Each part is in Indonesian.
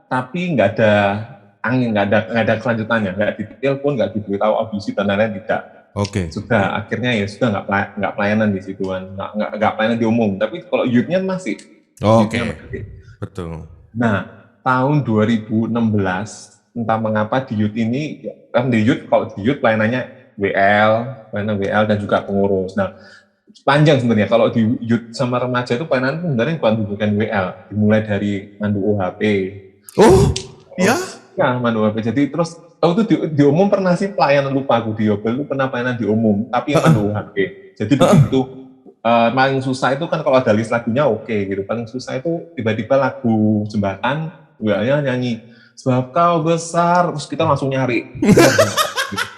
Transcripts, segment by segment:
tapi nggak ada angin, nggak ada kelanjutannya, nggak ditelepon, nggak diberitahu audisi dan lain-lain, tidak. Oke. Sudah akhirnya ya sudah nggak pelayanan di situan, nggak pelayanan di umum. Tapi kalau youth-nya masih, Oke. youth-nya masih. Betul. Nah, tahun 2016 entah mengapa di youth ini kan di youth, kalau di youth pelayanan WL dan juga pengurus. Nah, panjang sebenarnya. Kalau di youth sama remaja itu pelayanan sebenarnya bukan WL, dimulai dari mandu OHP. Oh, ya? Ya, mandu OHP. Jadi terus itu di umum pernah sih pelayanan, lupa aku di Yobel itu pernah pelayanan di umum, tapi mandu OHP. Jadi begitu paling susah itu kan kalau ada list lagunya oke gitu. Paling susah itu tiba-tiba lagu jembatan, WL-nya nyanyi sebab kau besar, terus kita langsung nyari.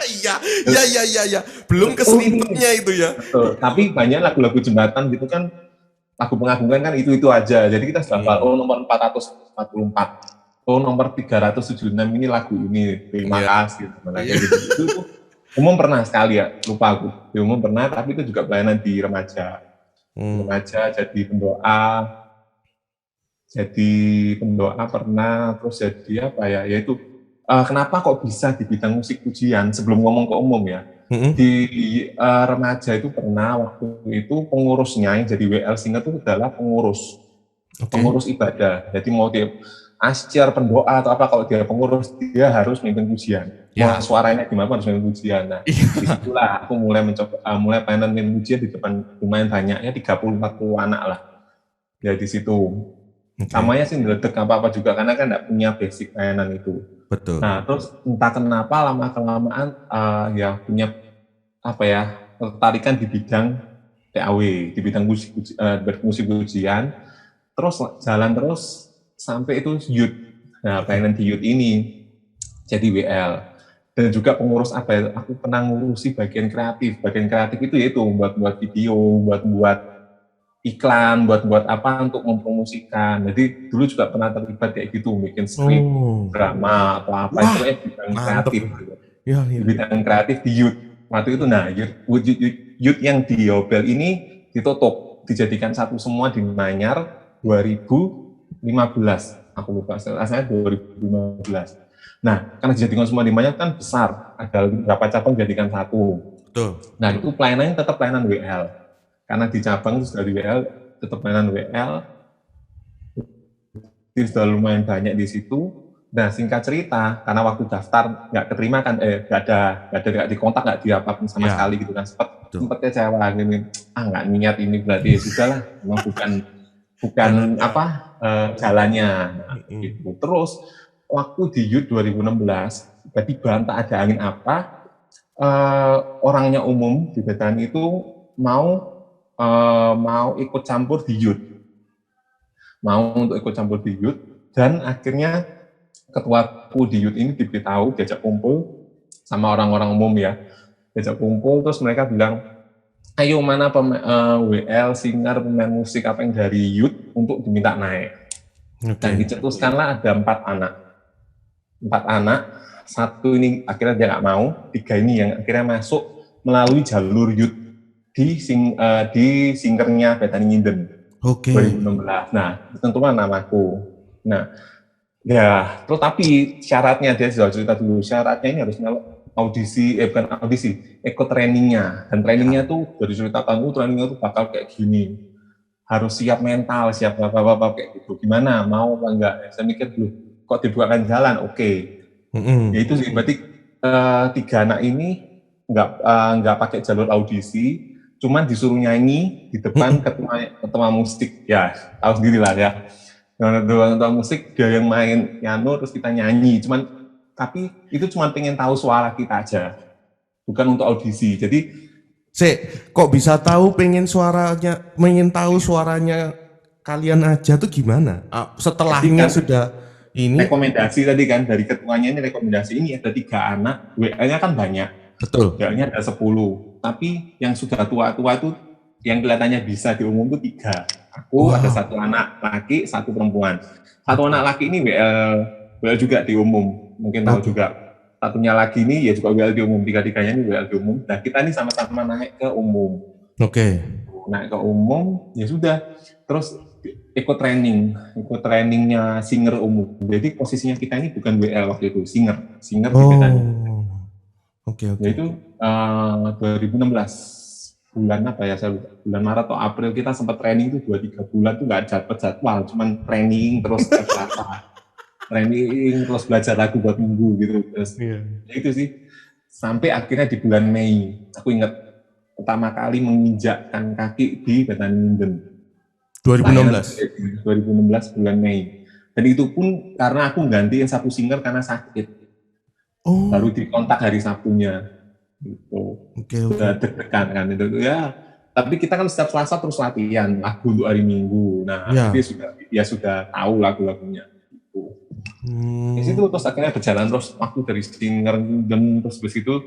Iya. Belum keselipatnya itu ya. Betul. Tapi banyak lagu-lagu jembatan gitu kan, lagu pengagungan kan itu aja. Jadi kita sudah hafal, nomor 444, nomor 376 ini lagu ini, terima kasih. Itu umum pernah sekali ya, lupa aku. Di umum pernah, tapi itu juga pelayanan di remaja. Remaja jadi pendoa pernah, terus jadi apa ya, yaitu kenapa kok bisa di bidang musik pujian, sebelum ngomong ke umum ya, di remaja itu pernah waktu itu pengurusnya yang jadi WL singer itu adalah pengurus ibadah. Jadi mau dia asyar, pendoa atau apa, kalau dia pengurus dia harus mimpin pujian. Mau suaranya gimana harus mimpin pujian. Nah, disitulah aku mulai mulai pelayanan mimpin pujian di depan lumayan banyak ya, 30-40 anak lah. Ya di situ. Namanya sih ngeledek apa-apa juga karena kan enggak punya basic pelayanan itu. Betul. Nah, terus entah kenapa lama-kelamaan ya punya apa ya, tertarikan di bidang TAW, di bidang musik pujian. Terus jalan terus sampai itu youth. Nah, pelayanan di youth ini jadi WL. Dan juga pengurus apa ya, aku pernah ngurusi bagian kreatif. Bagian kreatif itu yaitu buat video, buat iklan, buat apa untuk mempromosikan. Jadi dulu juga pernah terlibat kayak gitu, bikin skrip, drama atau apa. Itu bidang kreatif. Di bidang kreatif di youth. Waktu itu youth yang di Yobel ini ditutup, dijadikan satu semua di Manyar 2015. Aku lupa, rasanya 2015. Nah, karena dijadikan semua di Manyar kan besar, ada beberapa cabang dijadikan satu. Betul. Nah, itu pelayanannya tetap pelayanan WL. Karena di cabang sudah di WL, tetap pelayanan WL. Jadi sudah lumayan banyak di situ. Nah, singkat cerita, karena waktu daftar nggak keterima kan, nggak dikontak, nggak diapa-apa sama sekali gitu kan, sempat kecewa gini, nggak niat ini, berarti ya sudahlah, memang bukan jalannya. Nah, gitu. Terus waktu di youth 2016, tiba-tiba entah ada angin apa, orangnya umum di Betani itu mau ikut campur di youth, dan akhirnya ketuaku di youth ini diberitahu, diajak kumpul sama orang-orang umum ya, terus mereka bilang, ayo mana WL, singer, pemain musik apa yang dari youth untuk diminta naik. Dan dicetuskanlah ada 4 anak, satu ini akhirnya dia nggak mau, 3 ini yang akhirnya masuk melalui jalur youth di singernya Betani Nginden 2016. Nah, tentunya namaku. Nah, ya, terus tapi syaratnya, dia sudah cerita dulu, syaratnya ini harus bukan audisi, ikut trainingnya. Dan trainingnya tuh dari cerita tamu, trainingnya tuh bakal kayak gini. Harus siap mental, siap apa-apa kayak gitu. Gimana, mau apa enggak? Saya mikir dulu, kok dibukakan jalan, oke. Ya itu sih, berarti 3 anak ini nggak pakai jalur audisi, cuman disuruh nyanyi di depan ketua musik. Ya, tahu sendiri lah ya. Ketua musik dia yang main piano, terus kita nyanyi. Tapi itu cuma pengen tahu suara kita aja, bukan untuk audisi. Jadi, kok bisa tahu pengen tahu suaranya kalian aja tuh gimana? Setelahnya sudah ini rekomendasi tadi kan dari ketuanya, ini rekomendasi, ini ada 3 anak, WA-nya kan banyak. Betul. WA-nya ada 10, tapi yang sudah tua-tua itu yang kelihatannya bisa diumum itu 3. Aku ada 1 anak laki, 1 perempuan. 1 anak laki ini WL juga diumum, mungkin tahu juga. Satunya lagi ini ya juga WL diumum, 3-3-nya ini WL diumum. Nah, kita ini sama-sama naik ke umum. Naik ke umum, ya sudah. Terus ikut trainingnya singer umum. Jadi posisinya kita ini bukan WL waktu itu, singer gebetannya. Oke. Yaitu 2016 bulan apa ya, saya lupa, bulan Maret atau April kita sempat training itu 2-3 bulan tuh nggak dapat jadwal, cuman training terus training terus belajar lagu buat minggu gitu. Terus itu sih sampai akhirnya di bulan Mei aku ingat pertama kali menginjakkan kaki di Bethany Minden 2016 bulan Mei, dan itu pun karena aku gantiin satu singer karena sakit. Baru dikontak hari Sabtunya gitu. Sudah deg-degan kan itu ya, tapi kita kan setiap Selasa terus latihan lagu untuk hari Minggu. Nah dia sudah tahu lagu-lagunya gitu. Di situ terus akhirnya berjalan terus waktu dari singer dan terus begitu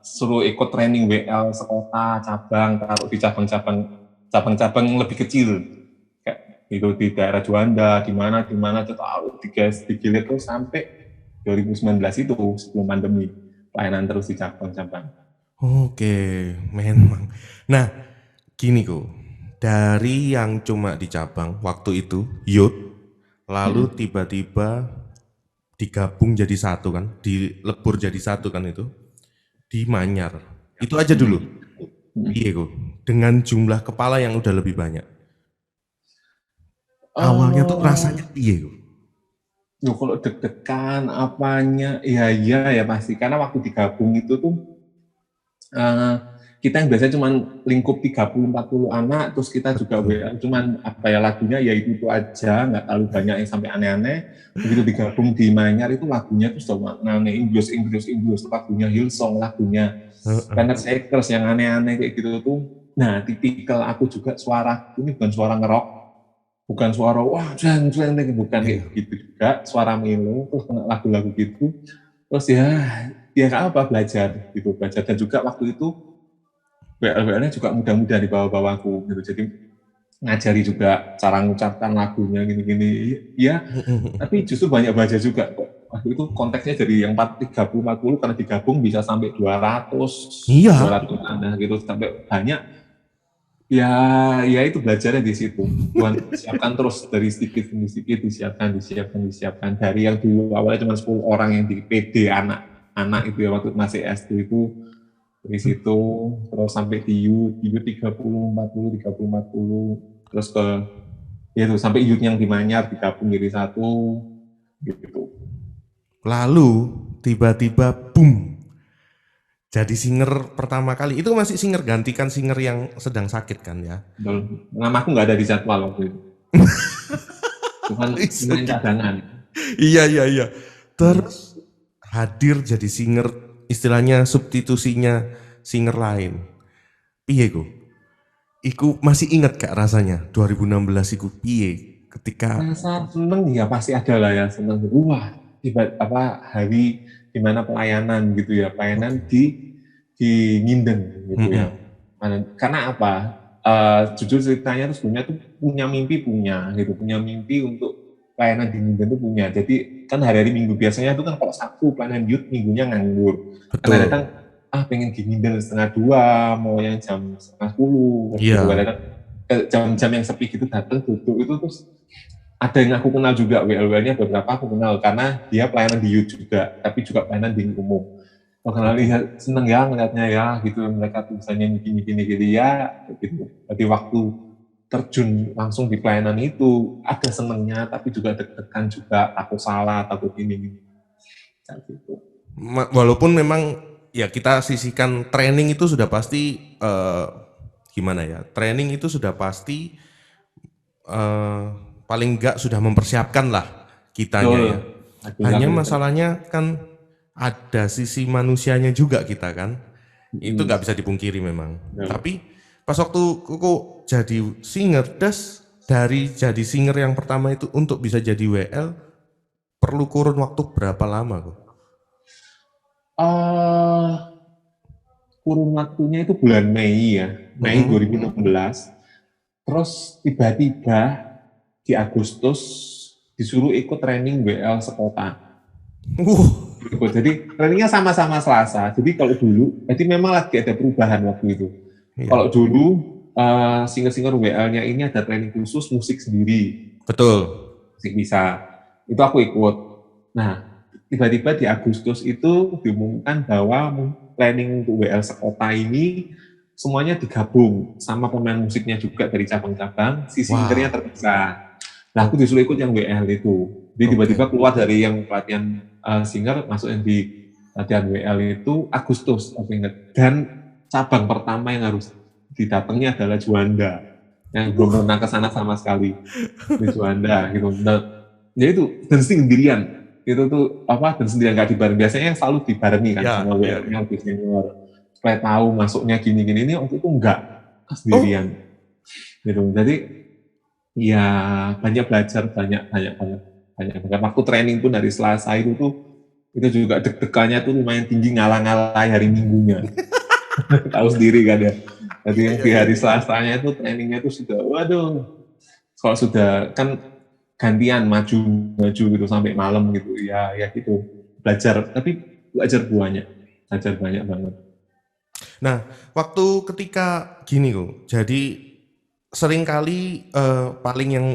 suruh ikut training WL sekota cabang, taruh di cabang-cabang lebih kecil kayak itu di daerah Juanda, di mana taruh digilir terus sampai 2019 itu sebelum pandemi, pelayanan terus di cabang-cabang. Oke, memang. Nah, gini kok, dari yang cuma di cabang waktu itu youth, lalu tiba-tiba digabung jadi satu kan, dilebur jadi satu kan itu di Manyar. Itu aja dulu. Iya kok, dengan jumlah kepala yang udah lebih banyak. Awalnya tuh rasanya iya kok. Kalau deg-degan apanya, ya pasti. Karena waktu digabung itu tuh, kita yang biasanya cuma lingkup 30-40 anak, terus kita juga cuman lagunya ya itu aja, nggak terlalu banyak yang sampai aneh-aneh. Begitu digabung di Manyar itu lagunya tuh sudah aneh, Inggris, lagunya Hillsong, lagunya Planet Shakers yang aneh-aneh kayak gitu tuh. Nah, tipikal aku juga suara, ini bukan suara ngerok, bukan suara wah jeng bukan kayak gitu juga, suara melo terus kena lagu-lagu gitu, terus ya nggak apa belajar dan juga waktu itu WL-nya juga mudah-mudah di bawah-bawahku gitu, jadi ngajari juga cara mengucapkan lagunya gini-gini ya, tapi justru banyak belajar juga kok. Waktu itu konteksnya dari yang 30-40 karena digabung bisa sampai 200 gitu, sampai banyak. Ya itu belajarnya di situ. Tuhan siapkan terus dari sedikit demi sedikit disiapkan. Dari yang dulu awalnya cuma 10 orang yang di PD anak itu ya waktu masih SD itu, dari situ terus sampai di youth 30, 40, terus ke ya itu sampai youth yang di Manyar digabung jadi satu gitu. Lalu tiba-tiba boom, jadi singer pertama kali. Itu masih singer gantikan singer yang sedang sakit kan ya? Nama aku nggak ada di jadwal waktu itu. Cuman cadangan. Iya. Terus hadir jadi singer, istilahnya substitusinya singer lain. Piye ku? Iku masih ingat gak rasanya 2016 iku piye ketika rasa seneng ya pasti ada lah ya, seneng. Wah, hari dimana pelayanan gitu ya, pelayanan di Nginden gitu ya. Karena apa? Jujur ceritanya tuh sebenarnya tuh punya mimpi untuk pelayanan di Nginden tuh punya. Jadi kan hari-hari Minggu biasanya tuh kan kalau Sabtu pelayanan youth, Minggunya nganggur. Karena datang pengen di Nginden 1:30, mau yang jam 9:30. Kadang jam-jam yang sepi gitu datang duduk itu terus. Ada yang aku kenal juga, WL-nya beberapa aku kenal karena dia pelayanan di youth juga, tapi juga pelayanan di umum. Kalau lihat seneng ya ngeliatnya ya gitu, mereka tuh misalnya gini ya gitu. Jadi waktu terjun langsung di pelayanan itu ada senengnya, tapi juga deg-degan juga, takut salah, takut ini gitu. Walaupun memang ya kita sisihkan training itu sudah pasti gimana ya, training itu sudah pasti paling enggak sudah mempersiapkan lah kitanya ya. Hanya masalahnya kan ada sisi manusianya juga kita kan. Itu nggak bisa dipungkiri memang. Tapi pas waktu kok jadi singer, dari jadi singer yang pertama itu untuk bisa jadi WL perlu kurun waktu berapa lama kok? Kurun waktunya itu bulan Mei ya, Mei 2016. Terus tiba-tiba di Agustus disuruh ikut training WL sekota. Jadi trainingnya sama-sama Selasa. Jadi kalau dulu, jadi memang lagi ada perubahan waktu itu. Kalau dulu singer-singer WL-nya ini ada training khusus musik sendiri, Betul. musik bisa. Itu aku ikut. Nah, tiba-tiba di Agustus itu diumumkan bahwa planning untuk WL sekota ini semuanya digabung sama pemain musiknya juga dari cabang-cabang, si singernya Wow. terpisah. Nah, aku Oke. disuruh ikut yang WL itu. Jadi Oke. tiba-tiba keluar dari yang pelatihan singer, masuk yang di latihan WL itu Agustus, aku ingat. Dan cabang pertama yang harus didatangi adalah Juanda, yang belum pernah ke sana sama sekali. Di Juanda gitu. Dan, ya itu, dan sendirian. Itu tuh apa, dan sendirian nggak dibareng. Biasanya yang selalu dibarengi kan Ya, sama ya, WL-nya ya. lebih senior. Supaya tahu masuknya gini-gini. Ini waktu itu enggak, Oh, sendirian. Gitu. Jadi ya banyak belajar, banyak banget. Waktu training pun dari Selasa itu tuh itu juga deg-degannya tuh lumayan tinggi, ngalah-ngalah hari Minggunya. Tahu sendiri kan ya. Jadi iya, yang iya, di iya. hari Selasanya itu trainingnya itu sudah, waduh, kalau sudah kan gantian maju gitu sampai malam gitu, ya gitu. Belajar, tapi belajar banyak banget. Nah, waktu ketika gini kok, jadi seringkali paling yang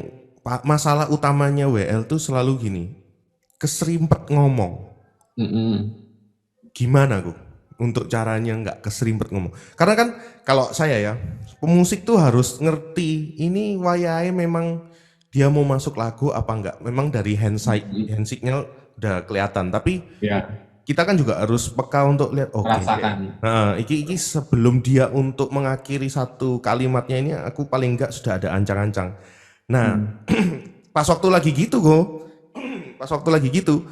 masalah utamanya WL tuh selalu gini, keserimpet ngomong. Mm-mm. Gimana kok untuk caranya nggak keserimpet ngomong? Karena kan kalau saya ya, pemusik tuh harus ngerti ini wayai memang dia mau masuk lagu apa enggak. Memang dari Mm-mm. handshake-nya udah kelihatan, tapi Ya, kita kan juga harus peka untuk lihat oke. merasakan. Nah, iki sebelum dia untuk mengakhiri satu kalimatnya ini aku paling enggak sudah ada ancang-ancang. Nah, Hmm. pas waktu lagi gitu kok, pas waktu lagi gitu,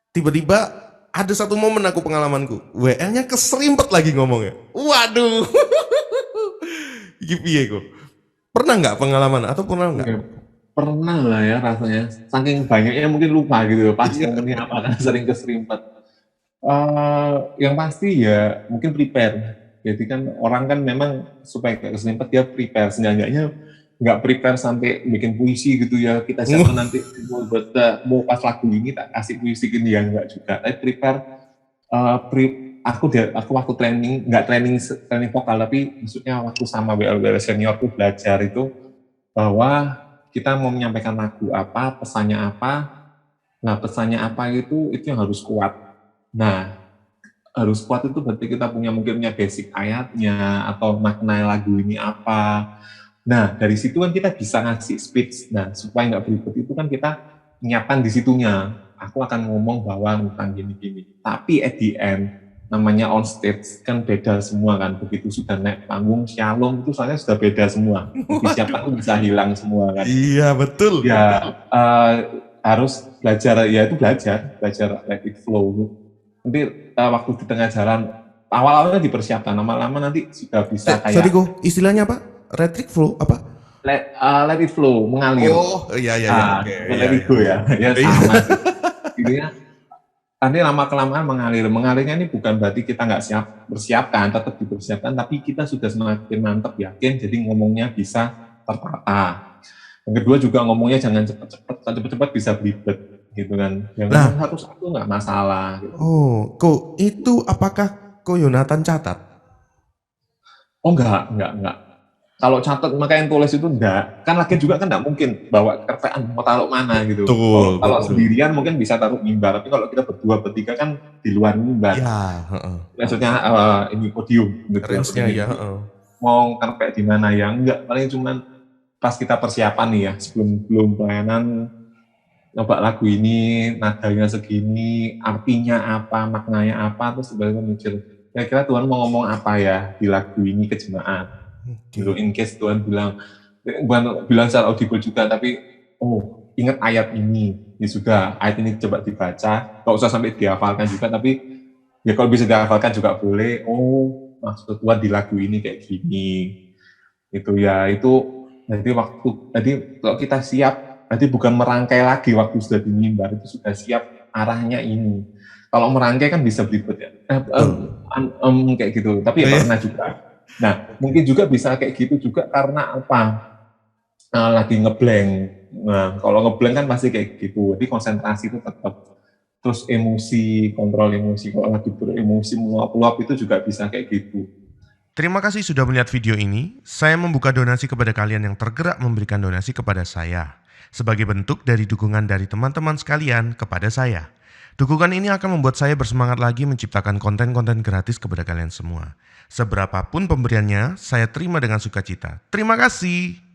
tiba-tiba ada satu momen aku pengalamanku, WL-nya keserimpet lagi ngomongnya. Waduh, iki piye kok? Pernah nggak pengalaman atau pernah nggak? Ya, pernah lah ya rasanya. Saking banyaknya mungkin lupa gitu pas Iya. momennya apa, karena sering keserimpet. Yang pasti ya mungkin prepare. Jadi kan orang kan memang supaya gak keserimpet dia prepare. Seenggaknya nggak prepare sampai bikin puisi gitu ya. Kita siapkan nanti mau pas lagu ini tak kasih puisi gini ya, enggak juga. Tapi prepare. Aku waktu training, nggak training vokal, tapi maksudnya waktu sama WL senior tuh belajar itu bahwa kita mau menyampaikan lagu apa, pesannya apa. Nah, pesannya apa itu yang harus kuat. Nah, harus kuat itu berarti kita punya basic ayatnya atau makna lagu ini apa. Nah, dari situ kan kita bisa ngasih speech. Nah, supaya nggak beribet itu kan kita menyiapkan di situnya. Aku akan ngomong bahwa tentang gini-gini. Tapi at the end, namanya on stage kan beda semua kan. Begitu sudah naik panggung, shalom itu soalnya sudah beda semua. Yang disiapkan itu Waduh. bisa hilang semua kan. Iya, betul, Ya, betul. harus belajar, ya itu belajar let it flow. Nanti waktu di tengah jalan, awal-awalnya dipersiapkan, lama-lama nanti sudah bisa Sorry kayak kok, istilahnya apa? Retrik flow apa? let it flow, mengalir. Oh, iya, iya, iya, oke, Bukan iya, let it iya. go ya, ya Iya. sama sih. Intinya nanti lama-kelamaan mengalir. Mengalirnya ini bukan berarti kita nggak bersiapkan, tetap dipersiapkan, tapi kita sudah semakin mantap, yakin, jadi ngomongnya bisa tertata. Yang kedua juga ngomongnya jangan cepet-cepet, kalau cepet-cepet bisa belibet gitu kan. Yang ngomong Nah, satu-satu nggak masalah gitu. kok itu apakah Ko Yonatan catat? Oh enggak. Kalau catat makanya tulis itu enggak. Kan lagi juga kan enggak mungkin bawa kerpean mau taruh mana gitu. Betul, Kalau betul. sendirian mungkin bisa taruh mimbar, tapi kalau kita berdua bertiga kan di luar mimbar. Iya, heeh. Maksudnya ini podium gitu atau Range-nya ini. ya, Jadi heeh. mau kerpek di mana ya enggak, paling cuman pas kita persiapan nih ya, sebelum belum pelayanan coba lagu ini nadanya segini, artinya apa, maknanya apa, terus tiba-tiba mikir kira-kira Tuhan mau ngomong apa ya di lagu ini ke jemaat. Gitu, Oke. in case Tuhan bukan bilang secara audible juga, tapi oh ingat ayat ini, ya sudah ayat ini coba dibaca, nggak usah sampai dihafalkan juga, tapi ya kalau bisa dihafalkan juga boleh. Oh maksud Tuhan di lagu ini kayak gini, itu ya itu. Jadi kalau kita siap, nanti bukan merangkai lagi waktu sudah di mimbar, itu sudah siap arahnya ini. Kalau merangkai kan bisa berikut ya, Betul. kayak gitu, tapi ya Iya. pernah juga. Nah, mungkin juga bisa kayak gitu juga karena apa? Lagi ngeblank. Nah, kalau ngeblank kan pasti kayak gitu. Jadi konsentrasi itu tetap. Terus emosi, kontrol emosi. Kalau lagi beremosi meluap-luap itu juga bisa kayak gitu. Terima kasih sudah melihat video ini. Saya membuka donasi kepada kalian yang tergerak memberikan donasi kepada saya, sebagai bentuk dari dukungan dari teman-teman sekalian kepada saya. Dukungan ini akan membuat saya bersemangat lagi menciptakan konten-konten gratis kepada kalian semua. Seberapapun pemberiannya, saya terima dengan sukacita. Terima kasih.